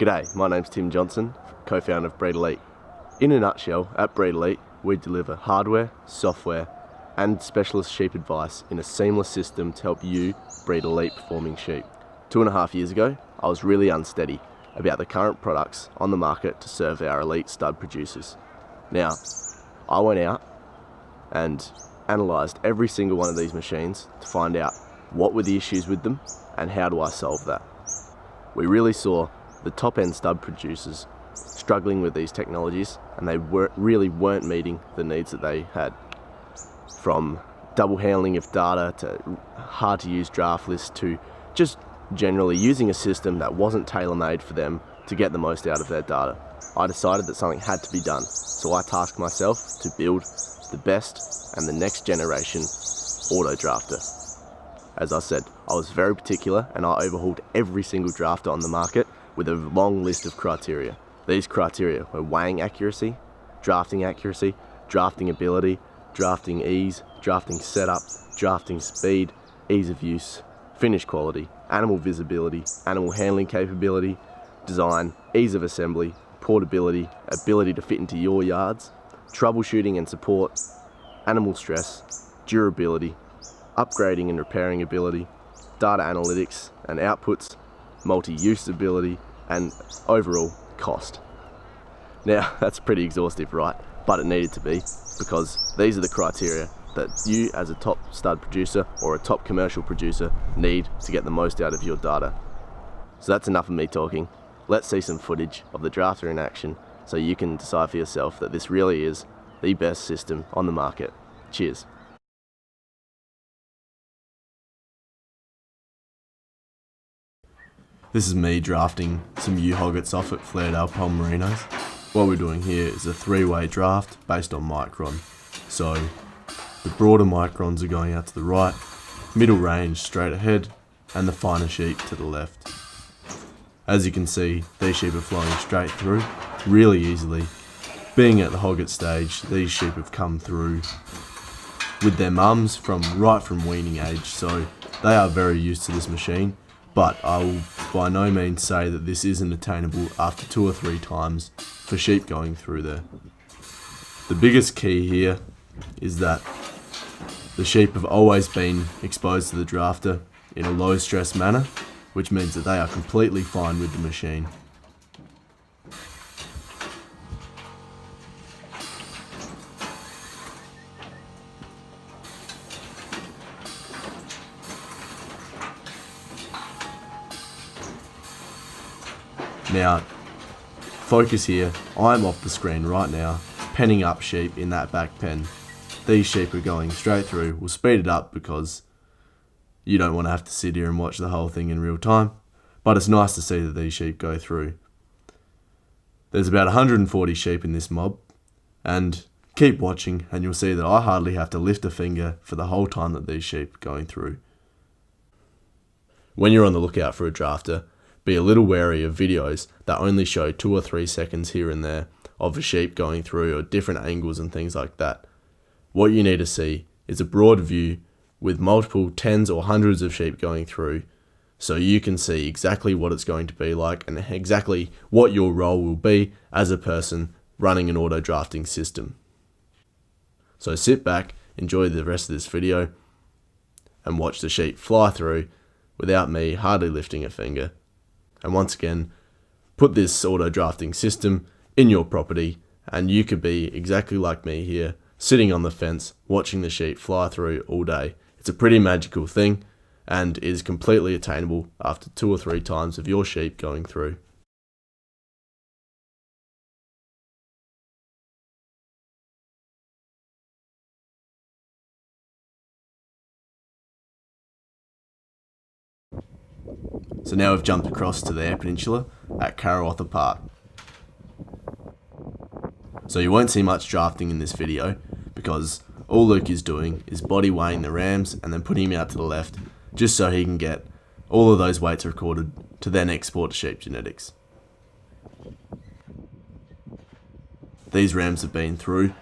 G'day, my name's Tim Johnson, co-founder of BreedELITE. In a nutshell, at BreedELITE, we deliver hardware, software, and specialist sheep advice in a seamless system to help you breed elite performing sheep. 2.5 years ago, I was really unsteady about the current products on the market to serve our elite stud producers. Now, I went out and analysed every single one of these machines to find out what were the issues with them and how do I solve that. We really saw the top-end stud producers struggling with these technologies, and they really weren't meeting the needs that they had. From double handling of data to hard to use draft lists to just generally using a system that wasn't tailor-made for them to get the most out of their data. I decided that something had to be done, so I tasked myself to build the best and the next generation autodrafter. As I said, I was very particular and I overhauled every single drafter on the market with a long list of criteria. These criteria were weighing accuracy, drafting ability, drafting ease, drafting setup, drafting speed, ease of use, finish quality, animal visibility, animal handling capability, design, ease of assembly, portability, ability to fit into your yards, troubleshooting and support, animal stress, durability, upgrading and repairing ability, data analytics and outputs, multi-use ability, and overall cost. Now, that's pretty exhaustive, right? But it needed to be, because these are the criteria that you as a top stud producer or a top commercial producer need to get the most out of your data. So that's enough of me talking. Let's see some footage of the drafter in action so you can decide for yourself that this really is the best system on the market. Cheers. This is me drafting some ewe hoggets off at Flaredale Palmerinos. What we're doing here is a 3-way draft based on micron. So the broader microns are going out to the right, middle range straight ahead, and the finer sheep to the left. As you can see, these sheep are flowing straight through really easily. Being at the hogget stage, these sheep have come through with their mums right from weaning age, so they are very used to this machine. But I will by no means say that this isn't attainable after 2 or 3 times for sheep going through there. The biggest key here is that the sheep have always been exposed to the drafter in a low stress manner, which means that they are completely fine with the machine. Now, focus here, I'm off the screen right now, penning up sheep in that back pen. These sheep are going straight through. We'll speed it up because you don't want to have to sit here and watch the whole thing in real time, but it's nice to see that these sheep go through. There's about 140 sheep in this mob, and keep watching and you'll see that I hardly have to lift a finger for the whole time that these sheep are going through. When you're on the lookout for a drafter, be a little wary of videos that only show 2 or 3 seconds here and there of a sheep going through or different angles and things like that. What you need to see is a broad view with multiple tens or hundreds of sheep going through, so you can see exactly what it's going to be like and exactly what your role will be as a person running an auto drafting system. So sit back, enjoy the rest of this video, and watch the sheep fly through without me hardly lifting a finger. And once again, put this auto drafting system in your property and you could be exactly like me here, sitting on the fence, watching the sheep fly through all day. It's a pretty magical thing and is completely attainable after 2 or 3 times of your sheep going through. So now we've jumped across to the Eyre Peninsula at Karawatha Park. So you won't see much drafting in this video because all Luke is doing is body weighing the rams and then putting him out to the left just so he can get all of those weights recorded to then export to sheep genetics. These rams have been through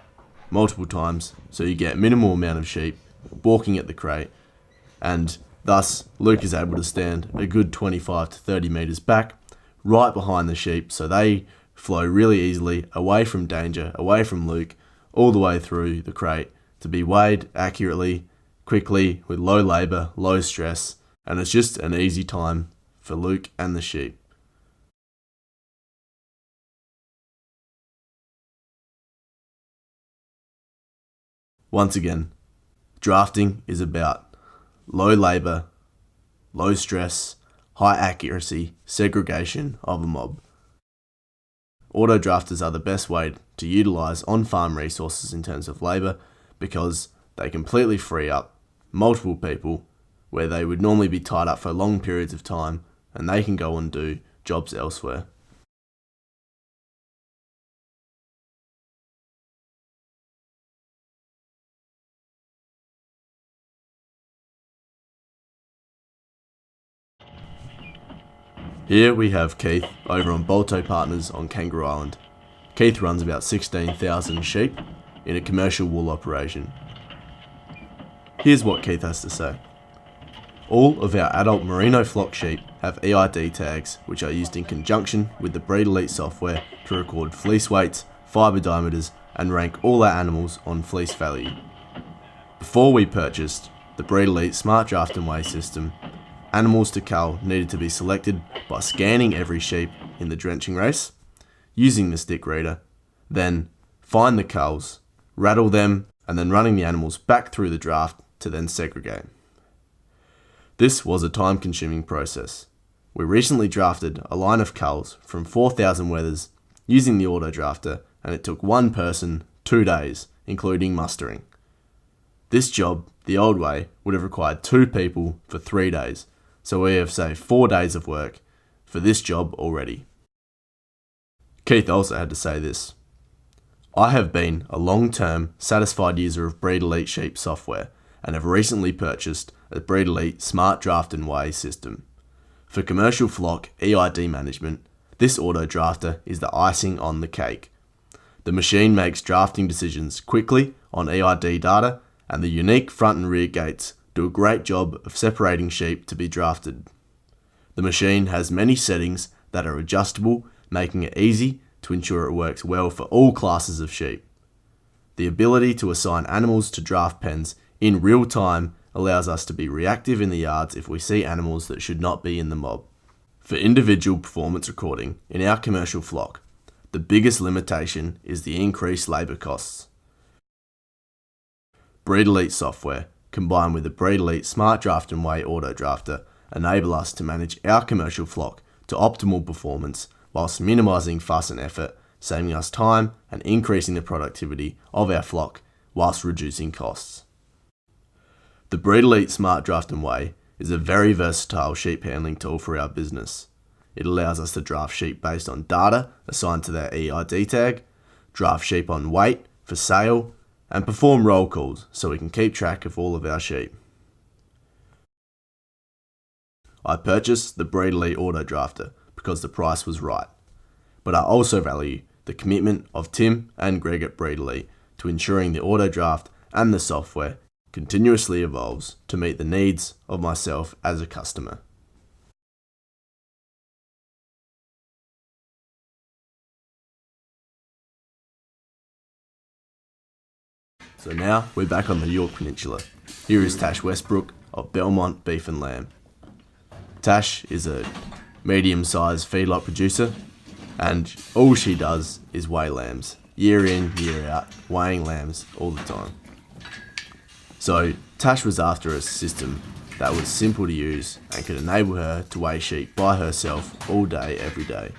multiple times, so you get minimal amount of sheep balking at the crate, and thus Luke is able to stand a good 25 to 30 metres back right behind the sheep so they flow really easily away from danger, away from Luke, all the way through the crate to be weighed accurately, quickly, with low labour, low stress, and it's just an easy time for Luke and the sheep. Once again, drafting is about low labour, low stress, high accuracy, segregation of a mob. Auto drafters are the best way to utilise on-farm resources in terms of labour because they completely free up multiple people where they would normally be tied up for long periods of time, and they can go and do jobs elsewhere. Here we have Keith over on Bolto Partners on Kangaroo Island. Keith runs about 16,000 sheep in a commercial wool operation. Here's what Keith has to say. All of our adult merino flock sheep have EID tags which are used in conjunction with the BreedELITE software to record fleece weights, fibre diameters and rank all our animals on fleece value. Before we purchased the BreedELITE Smart Draft and Weigh system, animals to cull needed to be selected by scanning every sheep in the drenching race, using the stick reader, then find the culls, rattle them, and then running the animals back through the draft to then segregate. This was a time-consuming process. We recently drafted a line of culls from 4,000 wethers using the auto drafter, and it took one person 2 days, including mustering. This job, the old way, would have required 2 people for 3 days, so we have saved 4 days of work for this job already. Keith also had to say this. I have been a long-term, satisfied user of BreedELITE Sheep software and have recently purchased a BreedELITE Smart Draft and Weigh system. For commercial flock EID management, this auto drafter is the icing on the cake. The machine makes drafting decisions quickly on EID data, and the unique front and rear gates do a great job of separating sheep to be drafted. The machine has many settings that are adjustable, making it easy to ensure it works well for all classes of sheep. The ability to assign animals to draft pens in real time allows us to be reactive in the yards if we see animals that should not be in the mob. For individual performance recording in our commercial flock, the biggest limitation is the increased labour costs. BreedELITE software, combined with the BreedELITE Smart Draft and Weigh auto drafter, enable us to manage our commercial flock to optimal performance whilst minimising fuss and effort, saving us time and increasing the productivity of our flock whilst reducing costs. The BreedELITE Smart Draft and Weigh is a very versatile sheep handling tool for our business. It allows us to draft sheep based on data assigned to their EID tag, draft sheep on weight for sale, and perform roll calls so we can keep track of all of our sheep. I purchased the BreedELITE auto drafter because the price was right, but I also value the commitment of Tim and Greg at BreedELITE to ensuring the auto draft and the software continuously evolves to meet the needs of myself as a customer. So now we're back on the York Peninsula. Here is Tash Westbrook of Belmont Beef and Lamb. Tash is a medium-sized feedlot producer, and all she does is weigh lambs, year in, year out, weighing lambs all the time. So Tash was after a system that was simple to use and could enable her to weigh sheep by herself all day, every day.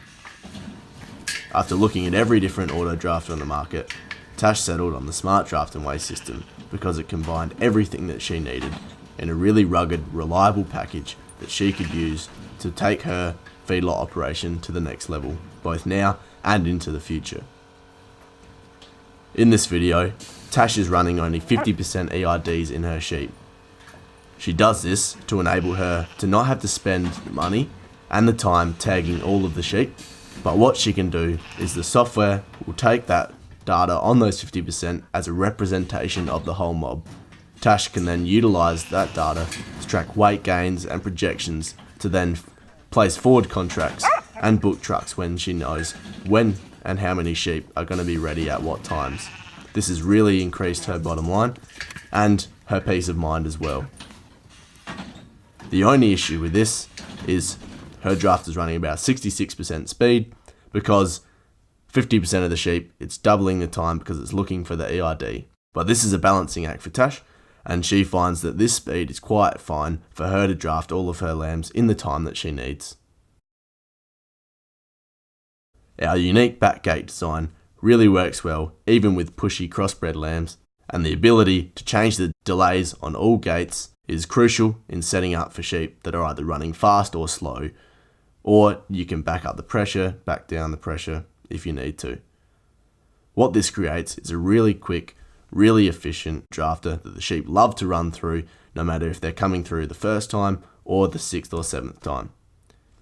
After looking at every different auto drafter on the market, Tash settled on the Smart Draft and Weigh system because it combined everything that she needed in a really rugged, reliable package that she could use to take her feedlot operation to the next level, both now and into the future. In this video, Tash is running only 50% EIDs in her sheep. She does this to enable her to not have to spend the money and the time tagging all of the sheep, but what she can do is the software will take that data on those 50% as a representation of the whole mob. Tash can then utilise that data to track weight gains and projections to then place forward contracts and book trucks when she knows when and how many sheep are going to be ready at what times. This has really increased her bottom line and her peace of mind as well. The only issue with this is her draft is running about 66% speed, because 50% of the sheep, it's doubling the time because it's looking for the EID. But this is a balancing act for Tash, and she finds that this speed is quite fine for her to draft all of her lambs in the time that she needs. Our unique back gate design really works well even with pushy crossbred lambs, and the ability to change the delays on all gates is crucial in setting up for sheep that are either running fast or slow, or you can back up the pressure, back down the pressure if you need to. What this creates is a really quick, really efficient drafter that the sheep love to run through, no matter if they're coming through the first time or the 6th or 7th time.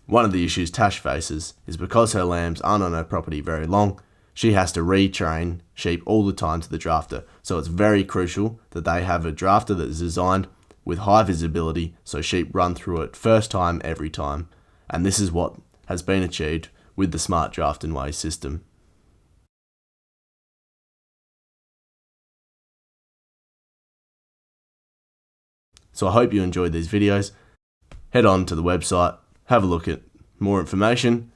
One of the issues Tash faces is because her lambs aren't on her property very long, she has to retrain sheep all the time to the drafter, so it's very crucial that they have a drafter that is designed with high visibility so sheep run through it first time every time, and this is what has been achieved with the Smart Draft and Weigh system. So I hope you enjoyed these videos. Head on to the website, have a look at more information,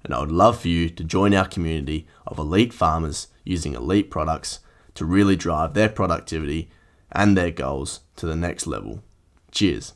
and I would love for you to join our community of elite farmers using elite products to really drive their productivity and their goals to the next level. Cheers.